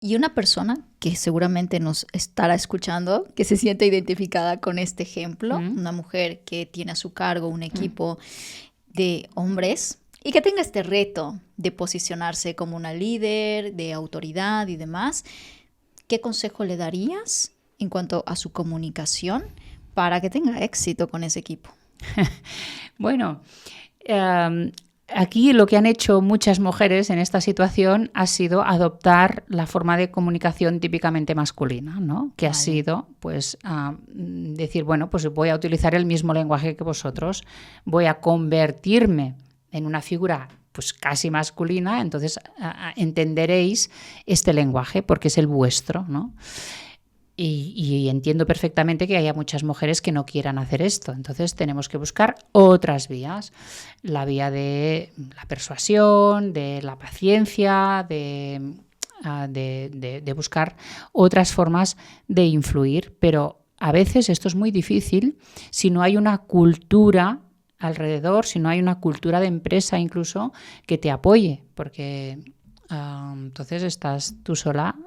Y una persona que seguramente nos estará escuchando, que se siente identificada con este ejemplo, una mujer que tiene a su cargo un equipo de hombres y que tenga este reto de posicionarse como una líder, de autoridad y demás, ¿qué consejo le darías en cuanto a su comunicación para que tenga éxito con ese equipo? Bueno, aquí lo que han hecho muchas mujeres en esta situación ha sido adoptar la forma de comunicación típicamente masculina, ¿no? Que ha sido, pues, decir, bueno, pues voy a utilizar el mismo lenguaje que vosotros, voy a convertirme en una figura pues casi masculina, entonces entenderéis este lenguaje porque es el vuestro, ¿no? Y entiendo perfectamente que haya muchas mujeres que no quieran hacer esto. Entonces tenemos que buscar otras vías. La vía de la persuasión, de la paciencia, de buscar otras formas de influir. Pero a veces esto es muy difícil si no hay una cultura alrededor, si no hay una cultura de empresa incluso que te apoye. Porque entonces estás tú sola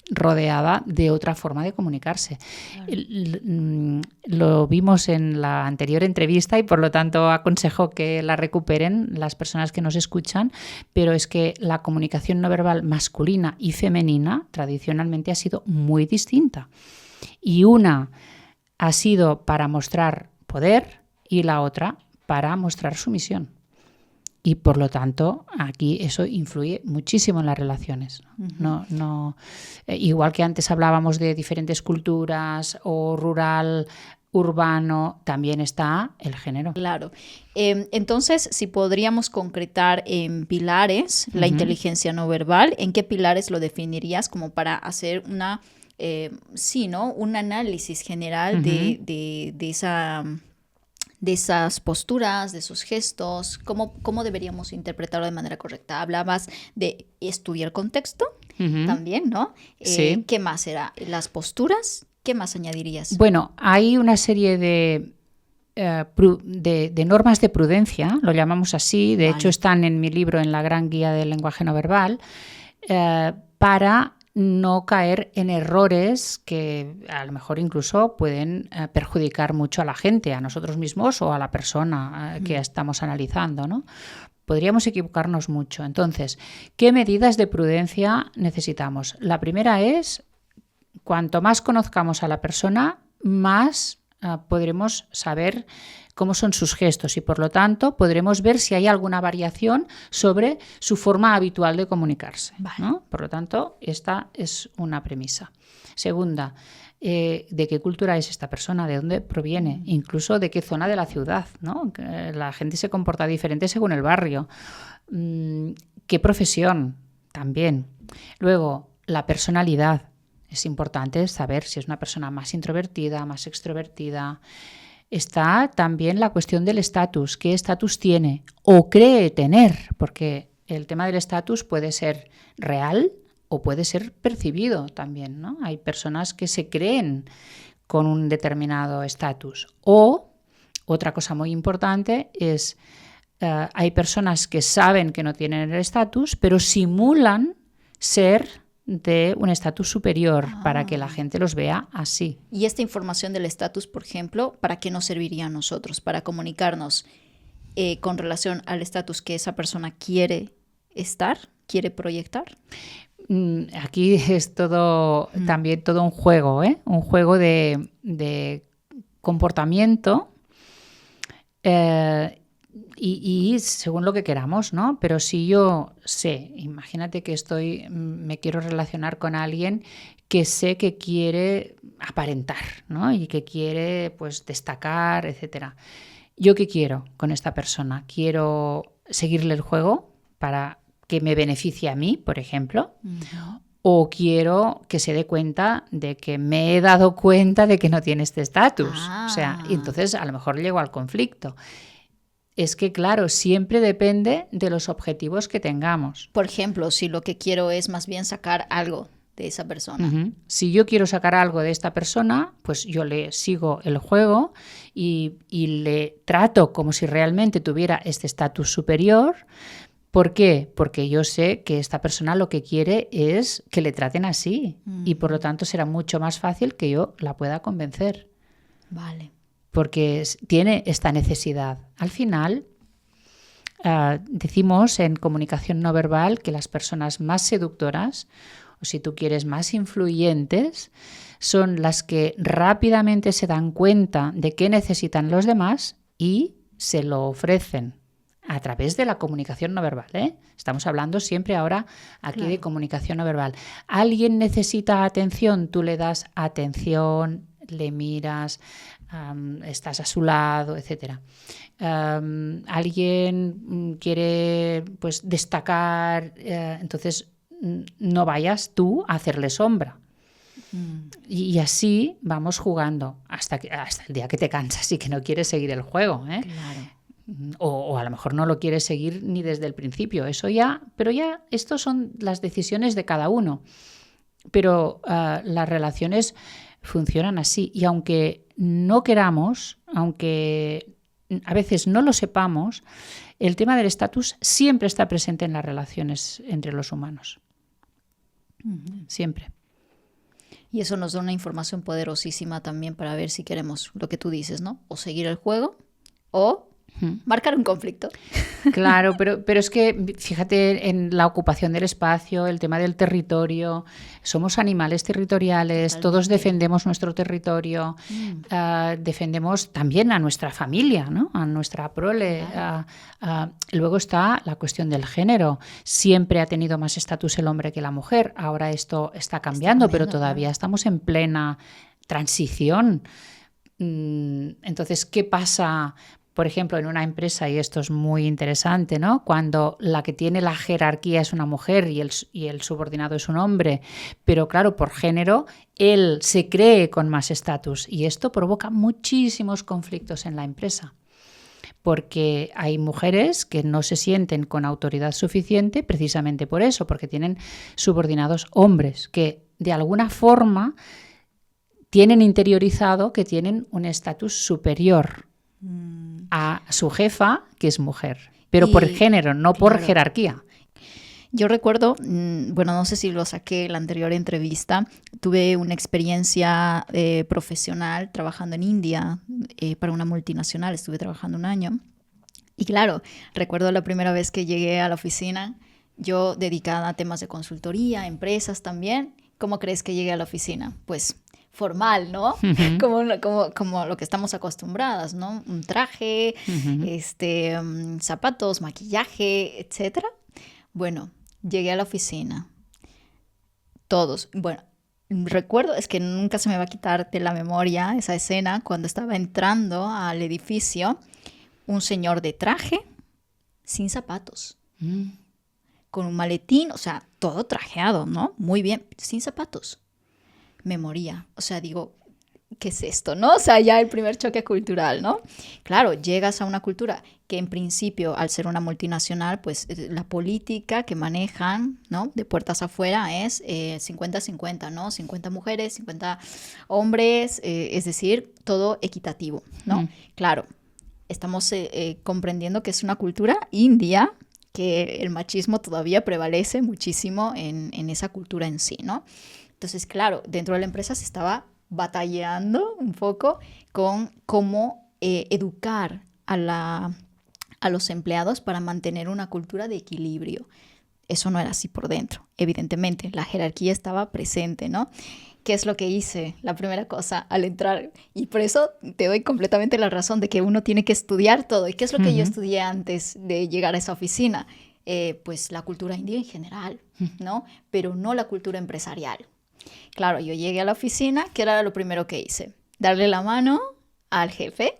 rodeada de otra forma de comunicarse. Claro. Lo vimos en la anterior entrevista y por lo tanto aconsejo que la recuperen las personas que nos escuchan, pero es que la comunicación no verbal masculina y femenina tradicionalmente ha sido muy distinta. Y una ha sido para mostrar poder y la otra para mostrar sumisión. Y por lo tanto, aquí eso influye muchísimo en las relaciones. Igual que antes hablábamos de diferentes culturas o rural, urbano, también está el género. Claro. Entonces, si podríamos concretar en pilares la inteligencia no verbal, ¿en qué pilares lo definirías como para hacer una, un análisis general de esa... de esas posturas, de esos gestos, cómo deberíamos interpretarlo de manera correcta? Hablabas de estudiar contexto también, ¿no? Sí. ¿Qué más era? ¿Las posturas? ¿Qué más añadirías? Bueno, hay una serie de normas de prudencia, lo llamamos así, de hecho están en mi libro, en la Gran Guía del Lenguaje No Verbal, para no caer en errores que a lo mejor incluso pueden perjudicar mucho a la gente, a nosotros mismos o a la persona que estamos analizando, ¿no? Podríamos equivocarnos mucho. Entonces, ¿qué medidas de prudencia necesitamos? La primera es, cuanto más conozcamos a la persona, más podremos saber cómo son sus gestos y, por lo tanto, podremos ver si hay alguna variación sobre su forma habitual de comunicarse, ¿no? Por lo tanto, esta es una premisa. Segunda, ¿de qué cultura es esta persona? ¿De dónde proviene? Incluso de qué zona de la ciudad, ¿no? La gente se comporta diferente según el barrio. ¿Qué profesión? También. Luego, la personalidad. Es importante saber si es una persona más introvertida, más extrovertida. Está también la cuestión del estatus. ¿Qué estatus tiene o cree tener? Porque el tema del estatus puede ser real o puede ser percibido también, ¿no? Hay personas que se creen con un determinado estatus. O, otra cosa muy importante es, hay personas que saben que no tienen el estatus, pero simulan ser de un estatus superior para que la gente los vea así. Y esta información del estatus, por ejemplo, ¿para qué nos serviría a nosotros? Para comunicarnos con relación al estatus que esa persona quiere estar, quiere proyectar. Aquí es todo también todo un juego, un juego de comportamiento y según lo que queramos, ¿no? Pero si yo sé, imagínate que me quiero relacionar con alguien que sé que quiere aparentar, ¿no? Y que quiere, pues, destacar, etcétera. ¿Yo qué quiero con esta persona? ¿Quiero seguirle el juego para que me beneficie a mí, por ejemplo? ¿O quiero que se dé cuenta de que me he dado cuenta de que no tiene este estatus? O sea, entonces a lo mejor llego al conflicto. Es que, claro, siempre depende de los objetivos que tengamos. Por ejemplo, si lo que quiero es más bien sacar algo de esa persona. Si yo quiero sacar algo de esta persona, pues yo le sigo el juego y le trato como si realmente tuviera este estatus superior, ¿Por qué? Porque yo sé que esta persona lo que quiere es que le traten así y por lo tanto será mucho más fácil que yo la pueda convencer. Vale. Porque tiene esta necesidad. Al final, decimos en comunicación no verbal que las personas más seductoras, o si tú quieres más influyentes, son las que rápidamente se dan cuenta de qué necesitan los demás y se lo ofrecen a través de la comunicación no verbal, ¿eh? Estamos hablando siempre ahora aquí de comunicación no verbal. Alguien necesita atención, tú le das atención, le miras, estás a su lado, etc. Alguien quiere pues destacar, entonces no vayas tú a hacerle sombra. Y así vamos jugando hasta el día que te cansas y que no quieres seguir el juego, ¿eh? Claro. O a lo mejor no lo quieres seguir ni desde el principio. Pero ya estos son las decisiones de cada uno. Pero las relaciones funcionan así. Y aunque no queramos, aunque a veces no lo sepamos, el tema del estatus siempre está presente en las relaciones entre los humanos. Siempre. Y eso nos da una información poderosísima también para ver si queremos lo que tú dices, ¿no? O seguir el juego o marcar un conflicto. Claro, pero es que fíjate en la ocupación del espacio, el tema del territorio, somos animales territoriales, Totalmente. Todos defendemos nuestro territorio, defendemos también a nuestra familia, ¿no? A nuestra prole. Luego está la cuestión del género. Siempre ha tenido más estatus el hombre que la mujer. Ahora esto está cambiando, pero todavía estamos en plena transición. Entonces, ¿qué pasa? Por ejemplo, en una empresa, y esto es muy interesante, ¿no? Cuando la que tiene la jerarquía es una mujer y el subordinado es un hombre, pero claro, por género, él se cree con más estatus y esto provoca muchísimos conflictos en la empresa. Porque hay mujeres que no se sienten con autoridad suficiente precisamente por eso, porque tienen subordinados hombres que de alguna forma tienen interiorizado que tienen un estatus superior a su jefa, que es mujer, pero por género, no por jerarquía. Yo recuerdo, bueno, no sé si lo saqué en la anterior entrevista, tuve una experiencia profesional trabajando en India para una multinacional, estuve trabajando 1 año. Y claro, recuerdo la primera vez que llegué a la oficina, yo dedicada a temas de consultoría, empresas también. ¿Cómo crees que llegué a la oficina? Pues formal, ¿no? Como lo que estamos acostumbradas, ¿no? Un traje, zapatos, maquillaje, etc. Bueno, llegué a la oficina. Todos. Bueno, recuerdo, es que nunca se me va a quitar de la memoria esa escena cuando estaba entrando al edificio, un señor de traje, sin zapatos, con un maletín, o sea, todo trajeado, ¿no? Muy bien, sin zapatos. Me moría. O sea, digo, ¿qué es esto, no? O sea, ya el primer choque cultural, ¿no? Claro, llegas a una cultura que en principio, al ser una multinacional, pues la política que manejan, ¿no? De puertas afuera es 50-50, ¿no? 50 mujeres, 50 hombres, es decir, todo equitativo, ¿no? Claro, estamos comprendiendo que es una cultura india, que el machismo todavía prevalece muchísimo en esa cultura en sí, ¿no? Entonces, claro, dentro de la empresa se estaba batallando un poco con cómo educar a los empleados para mantener una cultura de equilibrio. Eso no era así por dentro, evidentemente. La jerarquía estaba presente, ¿no? ¿Qué es lo que hice? La primera cosa al entrar. Y por eso te doy completamente la razón de que uno tiene que estudiar todo. ¿Y qué es lo que yo estudié antes de llegar a esa oficina? Pues la cultura india en general, ¿no? Pero no la cultura empresarial. Claro, yo llegué a la oficina, ¿qué era lo primero que hice? Darle la mano al jefe,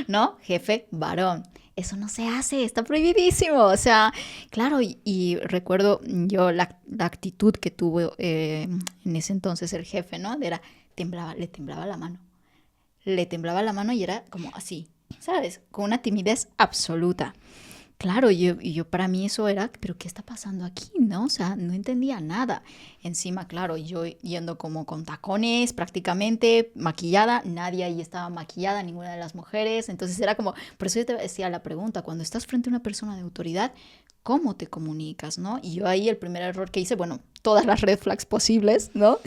¿no? Jefe varón. Eso no se hace, está prohibidísimo. O sea, claro, y recuerdo yo la actitud que tuvo en ese entonces el jefe, ¿no? Le temblaba la mano. Le temblaba la mano y era como así, ¿sabes? Con una timidez absoluta. Claro, yo para mí eso era, pero ¿qué está pasando aquí? ¿No? O sea, no entendía nada. Encima, claro, yo yendo como con tacones prácticamente, maquillada, nadie ahí estaba maquillada, ninguna de las mujeres. Entonces era como, por eso yo te decía la pregunta, cuando estás frente a una persona de autoridad, ¿cómo te comunicas? ¿No? Y yo ahí el primer error que hice, bueno, todas las red flags posibles, ¿no?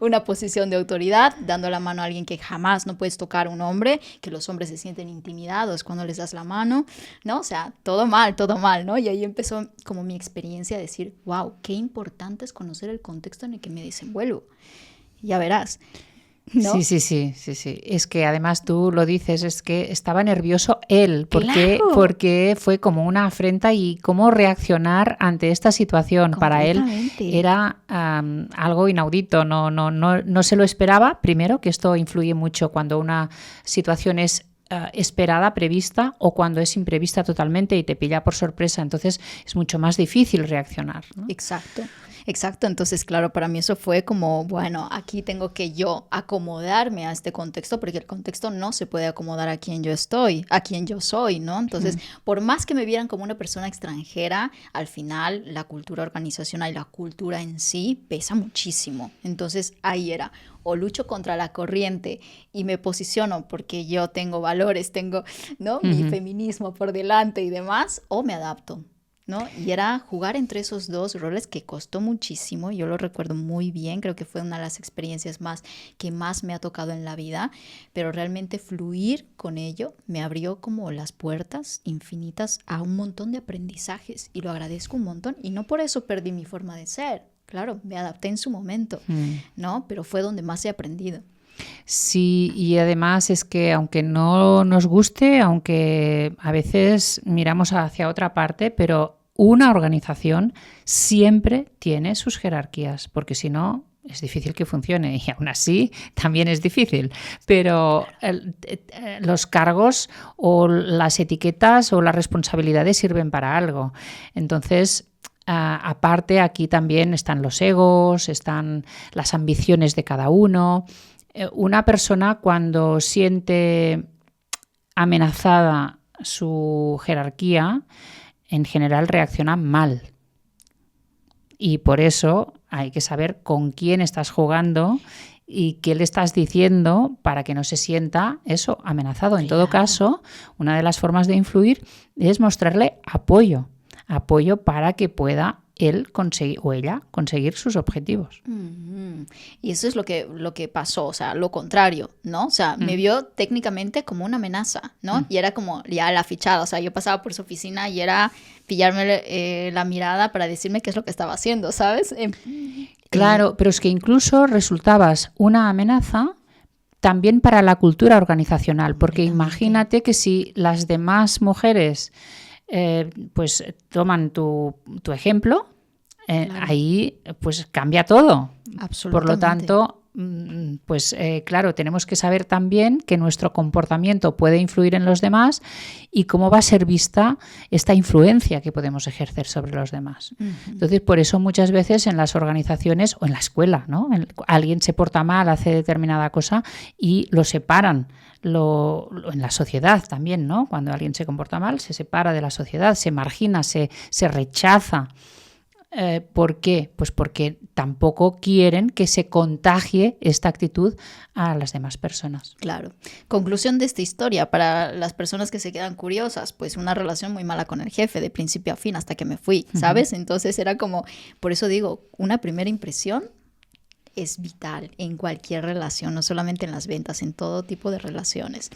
Una posición de autoridad, dando la mano a alguien que jamás no puedes tocar a un hombre, que los hombres se sienten intimidados cuando les das la mano, ¿no? O sea, todo mal, ¿no? Y ahí empezó como mi experiencia de decir, wow, qué importante es conocer el contexto en el que me desenvuelvo. Ya verás, ¿no? Sí. Es que además tú lo dices, es que estaba nervioso él, Claro. porque fue como una afrenta y cómo reaccionar ante esta situación. Para él Completamente. era algo inaudito, no se lo esperaba. Primero, que esto influye mucho cuando una situación es esperada, prevista, o cuando es imprevista totalmente y te pilla por sorpresa. Entonces es mucho más difícil reaccionar, ¿no? Exacto. Entonces, claro, para mí eso fue como, bueno, aquí tengo que yo acomodarme a este contexto, porque el contexto no se puede acomodar a quien yo estoy, a quien yo soy, ¿no? Entonces, por más que me vieran como una persona extranjera, al final la cultura organizacional y la cultura en sí pesa muchísimo. Entonces, ahí era, o lucho contra la corriente y me posiciono porque yo tengo valores, tengo, ¿no? Mi feminismo por delante y demás, o me adapto, ¿no? Y era jugar entre esos dos roles que costó muchísimo, yo lo recuerdo muy bien, creo que fue una de las experiencias que más me ha tocado en la vida, pero realmente fluir con ello me abrió como las puertas infinitas a un montón de aprendizajes y lo agradezco un montón y no por eso perdí mi forma de ser, claro, me adapté en su momento, ¿no? Pero fue donde más he aprendido. Sí, y además es que aunque no nos guste, aunque a veces miramos hacia otra parte, pero una organización siempre tiene sus jerarquías, porque si no es difícil que funcione y aún así también es difícil. Pero los cargos o las etiquetas o las responsabilidades sirven para algo. Entonces, aparte, aquí también están los egos, están las ambiciones de cada uno. Una persona cuando siente amenazada su jerarquía, en general reacciona mal. Y por eso hay que saber con quién estás jugando y qué le estás diciendo para que no se sienta eso amenazado. En todo caso, una de las formas de influir es mostrarle apoyo para que pueda él conseguir o ella conseguir sus objetivos. Y eso es lo que pasó, o sea, lo contrario, ¿no? O sea, me vio técnicamente como una amenaza, ¿no? Y era como ya la fichada, o sea, yo pasaba por su oficina y era pillarme la mirada para decirme qué es lo que estaba haciendo, ¿sabes? Claro, pero es que incluso resultabas una amenaza también para la cultura organizacional, porque imagínate que si las demás mujeres pues toman tu ejemplo, claro, ahí pues cambia todo. Por lo tanto, pues claro, tenemos que saber también que nuestro comportamiento puede influir en los demás y cómo va a ser vista esta influencia que podemos ejercer sobre los demás. Entonces, por eso muchas veces en las organizaciones o en la escuela, ¿no? Alguien se porta mal, hace determinada cosa y lo separan. En la sociedad también, ¿no? Cuando alguien se comporta mal, se separa de la sociedad, se margina, se rechaza. ¿Por qué? Pues porque tampoco quieren que se contagie esta actitud a las demás personas. Claro. Conclusión de esta historia, para las personas que se quedan curiosas, pues una relación muy mala con el jefe, de principio a fin, hasta que me fui, ¿sabes? Entonces era como, por eso digo, una primera impresión es vital en cualquier relación, no solamente en las ventas, en todo tipo de relaciones.